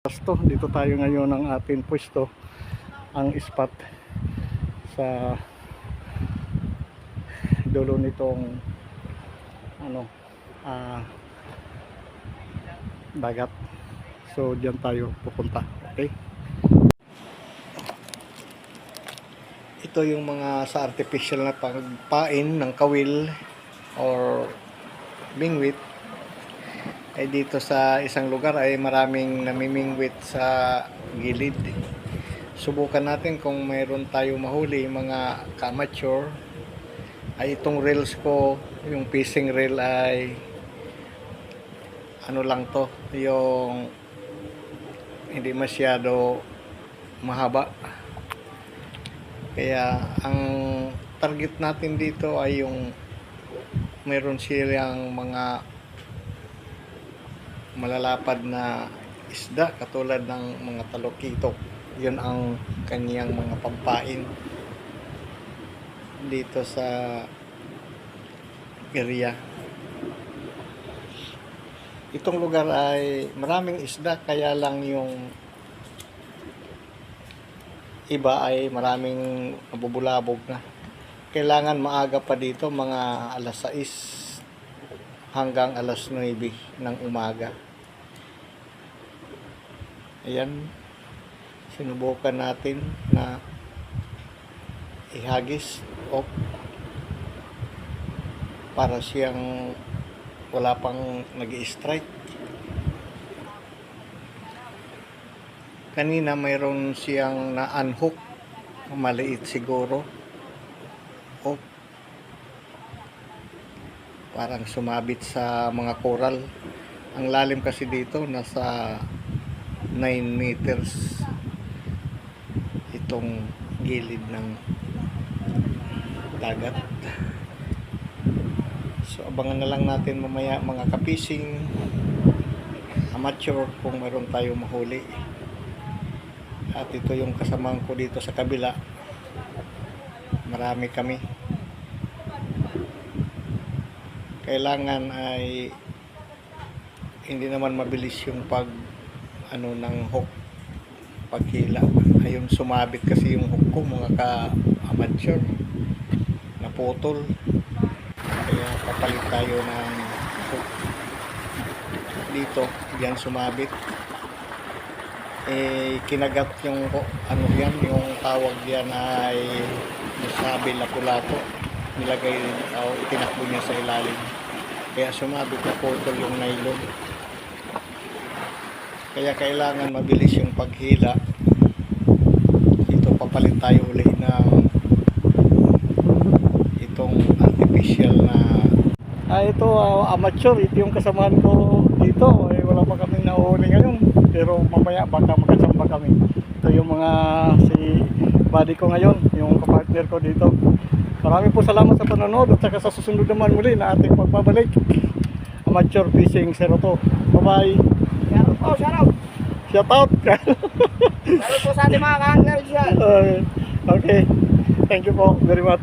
Dito tayo ngayon ng ating pwesto, ang spot sa dulo nitong dagat. So diyan tayo pupunta. Okay, ito yung mga sa artificial na pagpain ng kawil or bingwit. Ay dito sa isang lugar ay maraming namimingwit sa gilid. Subukan natin kung mayroon tayo mahuli mga ka-amateur. Ay itong reels ko, yung fishing reel ay ano lang to, yung hindi masyado mahaba. Kaya ang target natin dito ay yung mayroon silang mga malalapad na isda katulad ng mga talokito. Yun ang kaniyang mga pampain dito sa area. Itong lugar ay maraming isda, kaya lang yung iba ay maraming nabubulabog na. Kailangan maaga pa dito, mga alas 6 hanggang alas 9 ng umaga. Ayan, sinubukan natin na ihagis o para siyang wala pang nag-i-strike. Kanina mayroon siyang na-unhook, maliit siguro, o parang sumabit sa mga coral. Ang lalim kasi dito nasa 9 meters itong gilid ng dagat. So abangan na lang natin mamaya mga kapising amateur kung meron tayo mahuli. At ito yung kasamahan ko dito sa kabila, marami kami. Kailangan ay hindi naman mabilis yung ng hook, paghila. Ayun, sumabit kasi yung hook ko, mga ka-amateur, naputol. Kaya papalit tayo ng hook dito. Diyan sumabit, kinagat yung yung tawag diyan ay nasabi lapu-lapo, nilagay itinakbo niya sa ilalim, kaya sumabit, naputol yung nylon. Kaya kailangan mabilis yung paghila. Ito, papalit tayo ulit ng itong artificial na ito amateur. Ito yung kasamahan ko dito. Wala pa kaming nahuhuli ngayon, pero mamaya baka makasama kami. Ito yung mga si buddy ko ngayon, yung kapartner ko dito. Maraming po salamat sa panonood, at saka sa susunod naman muli na ating pagbabalik. Amateur Fishing 02. Bye bye. Shout out! Shout out! Shout out po sa ating mga ka-angler dyan. Okay. Thank you po very much.